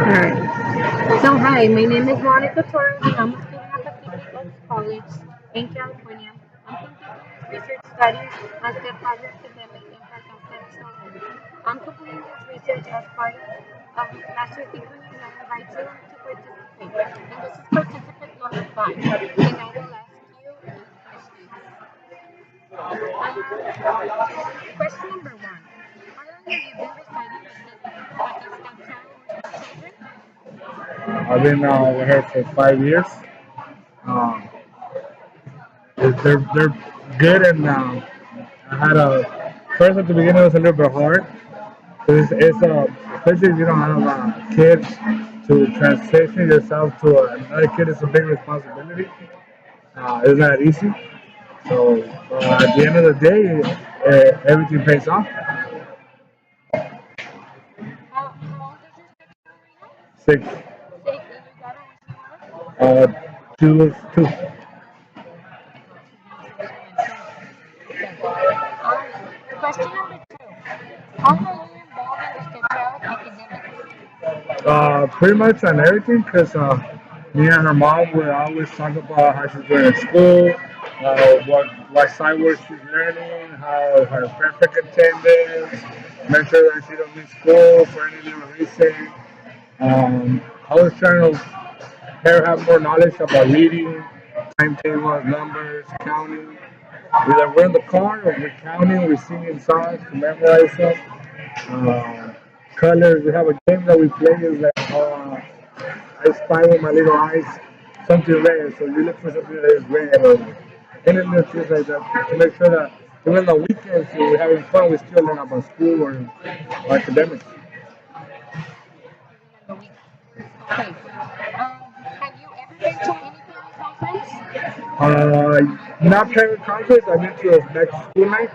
Alright. So, hi, my name is Monica Torres, and I'm a student at Pacific Oaks College in California. I'm completing research studies as the positive academic impact on pet children. I'm completing this research as part of a master's degree, and I invite you to participate. And this is participant number 5, and I will ask you 8 questions. Question number 1. How long have you been residing with a stepchild or stepchildren? I've been with her for 5 years. Um, they're good, and I had a first at the beginning it was a little bit hard. It's especially if you don't have a kid to transition yourself to another kid is a big responsibility. It's not easy. So at the end of the day, everything pays off. How old is your stepchild right now? Six, 6, and your daughter, what's she was? uh, two. Okay. Question number 2. How are you involved in the stepchild academics? Pretty much on everything because me and her mom would always talk about how she's doing at school, what side work she's learning, how her perfect attendance, make sure that she don't miss school for any little reason. I was trying to her have more knowledge about reading, timetables, numbers, counting. Either we're in the car or we're counting, we're singing songs to memorize them. Uh, Colors, we have a game that we play is like I spy with my little eyes something red. So you look for something that is red or any little things like that to make sure that even on the weekends when we're having fun, we still learn about school or academics. Even on the weekends. Okay. Have you ever been to any parent conference? Not parent conference. I've been to a next school night,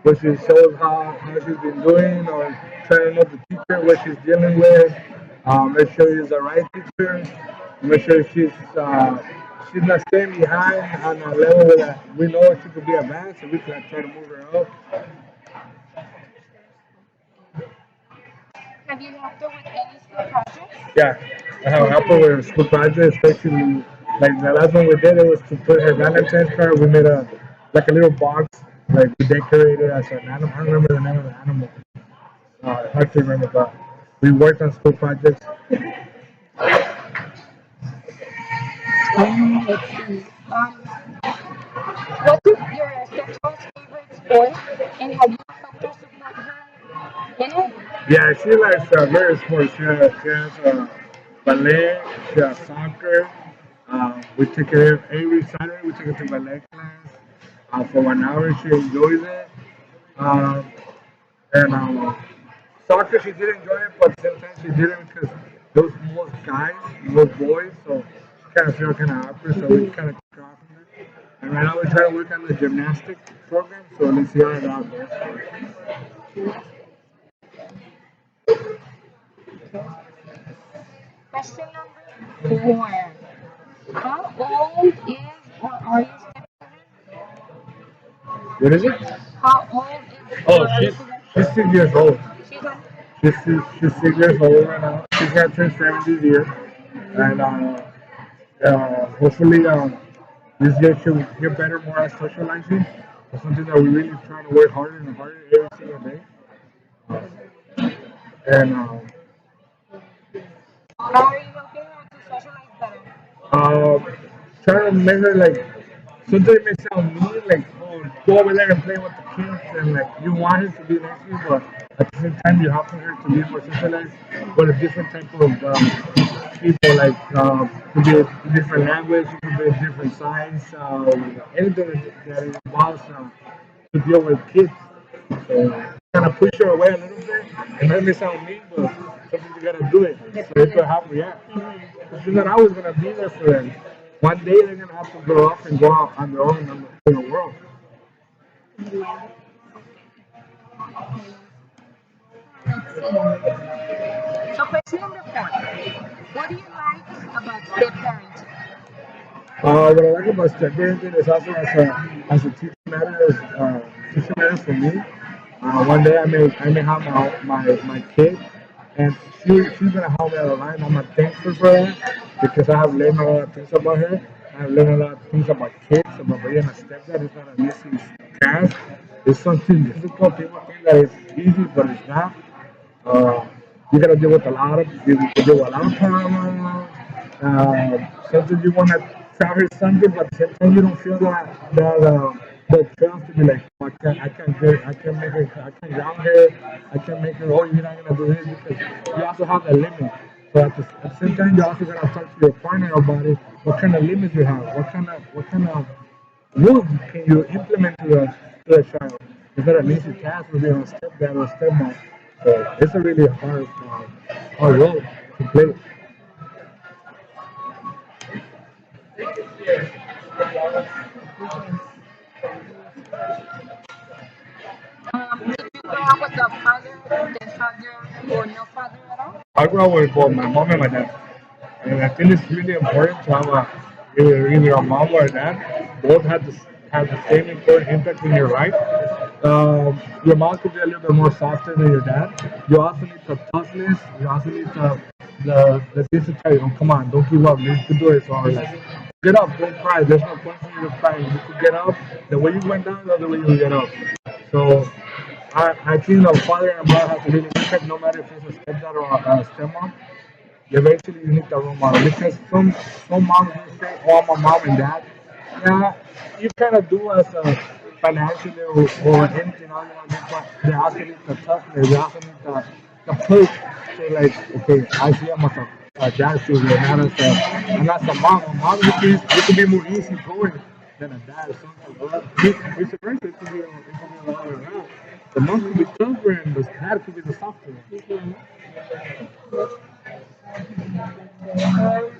where she shows how she's been doing or trying to know the teacher, what she's dealing with. Make sure she's the right teacher. Make sure she's not staying behind on a level where we know she could be advanced and we can try to move her up. Have you helped her with any school projects? Yeah, I have helped her with school projects, especially like the last one we did. It was to put her Valentine's card. We made a like a little box, like we decorated as an animal. I don't remember the name of the animal. Hard to remember, but we worked on school projects. Let's see. What's your stepchild's favorite sport? And have you helped her support her in it? Yeah, she likes various sports. She has ballet, she has soccer. We take her every Saturday. We take her to ballet class for 1 hour. She enjoys it. Um, and soccer, she did enjoy it, but sometimes she didn't because there was most guys, most boys, so she kind of felt kind of awkward. So we kind of took her off from there. And right now we're trying to work on the gymnastic program. So let's see how it all goes. Question number 4. How old is or are your stepchildren? What is it? How old is Oh, or are your she's stepchildren? 6 years old. She's on. She's 6 years old right now. She's got turned 7 this year, and hopefully this year she'll get better more at socializing. It's something that we really try to work harder and harder every single day. And How are you helping her to socialize better? um, trying to make her like sometimes it may sound mean, like oh go over there and play with the kids, and like you want her to be next to you, but at the same time you're helping her to be more socialized with a different type of people, like could be a different language, it could be a different size, anything that involves to deal with kids. So kind of push her away a little bit. It might may sound mean, but sometimes you gotta do it. So it could help react. She's not always gonna be there for them. One day they're gonna have to grow up and go out on their own in the world. Let's see. So question number 4. What do you like about step parenting? What I like about step parenting is also as a teaching matter for me. One day I may have my kid. and she's gonna help me out a lot. I'm thankful for that because I have learned a lot of things about her. I have learned a lot of things about kids, about being a stepdad. It's not an easy task. It's something difficult. People think that it's easy, but it's not. Uh, you gotta deal with a lot of you deal with a lot of trauma. Sometimes you wanna tell her something, but sometimes you don't feel that trust to be like, oh, I can make her, I can ground her, I can make her. Oh, you're not gonna do this because you also have a limit. So at the same time, you also gotta talk to your partner about it. What kind of limits you have? What kind of rules can you implement to the child? Is that an easy task with your stepdad or stepmom? So it's a really hard role to play. Did you grow up with a father, stepfather, or no father at all? I grew up with both my mom and my dad. And I think it's really important to have either a mom or a dad. Both have the same important impact in your life. Your mom could be a little bit more softer than your dad. You also need the toughness. You also need the discipline. Oh, come on, don't give up. You can do it. So like, get up, don't cry. There's no point for you to cry. You can get up. The way you went down, that's the way you get up. So I think the father and mother have to really impact no matter if it's a stepdad or a stepmom. Eventually you need the role model because some moms will say, "Oh, I'm a mom and dad." Yeah, you kind of do as a financially or anything else, you know, but they also need the toughness. They also need the push to like, okay, I see I'm a dad figure, not as a mom. A mom you could be more easy going than a dad. Sometimes, or vice versa. It could be the other way around. The mom could be tougher and the dad could be the softer one. Mhm. Um,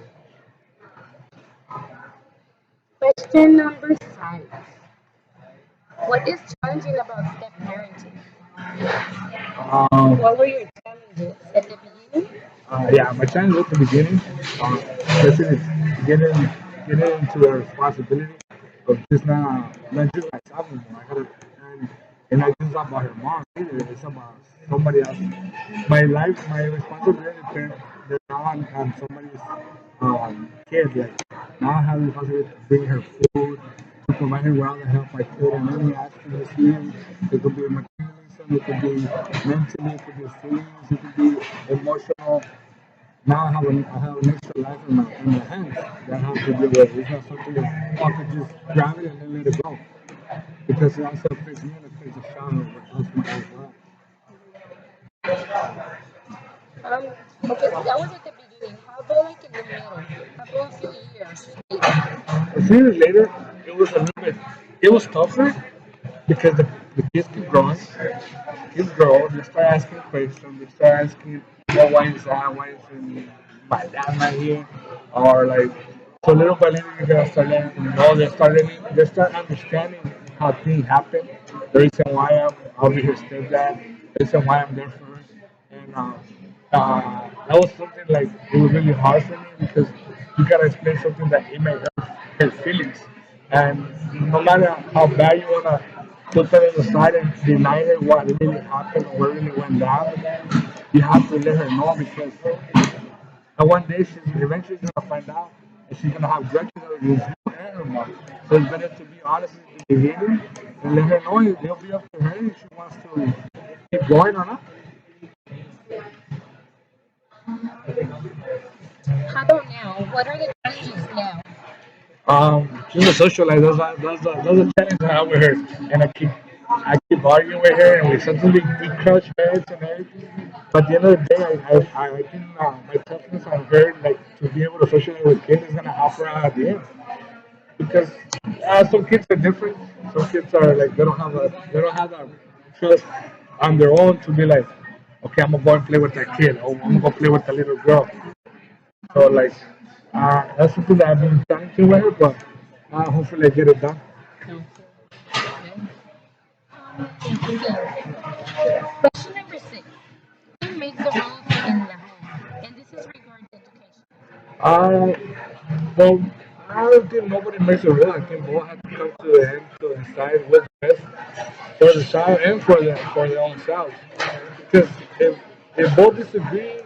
Question number 5. What is challenging about step parenting? Um, What were your challenges at the beginning? yeah, my challenge at the beginning, especially getting into the responsibility of just not just myself anymore. And I just not about her mom either. It's about somebody else. My life, my responsibility they're now on somebody's kid. Like now I have the responsibility to bring her food, to provide her with all the help I could, and any aspect of healing. It could be materialism, it could be mentally, it could be feelings, it could be emotional. Now I have an extra life in my hands that I have to deal with. It's not something that I could just grab it and then let it go. Because it also affects me and it affects the child that comes my life well. Um, okay, that was at the beginning. How about like in the middle? How about a few years later? A few years later, it was a little bit, it was tougher because the kids keep growing. Kids grow, they start asking questions, they start asking, oh, why is that? Why isn't my dad not here? Or like, so little by little, you're gonna start letting them know. They start understanding how things happen. The reason why I'll be her stepdad, the reason why I'm there for her. And that was something like, it was really hard for me because you gotta explain something that it may hurt feelings. And no matter how bad you wanna put that aside and deny her what really happened or what really went down, you have to let her know because one day she's eventually gonna find out and she's gonna have grudges against you and her mom. So it's better to be honest in the beginning and let her know it'll be up to her if she wants to keep going or not. How about now? What are the challenges now? She's a socialite. That's a challenge I have with her, and I keep arguing with her, and sometimes we crush heads and everything. But at the end of the day, I think my toughness on her, like to be able to socialize with kids, is gonna help her out at the end. Because some kids are different. Some kids are like they don't have a trust on their own to be like, okay, I'm gonna go and play with that kid, or I'm gonna go play with the little girl. So like, that's something that I've been trying to with her, but hopefully I get it done. Okay. Okay. Let's see. Question number 6. Who makes the rules in the home? And this is regarding education. Uh, well, I don't think nobody makes a rule. I think both have to come to the end to decide what's best for the child and for their own selves. Because if If both disagree,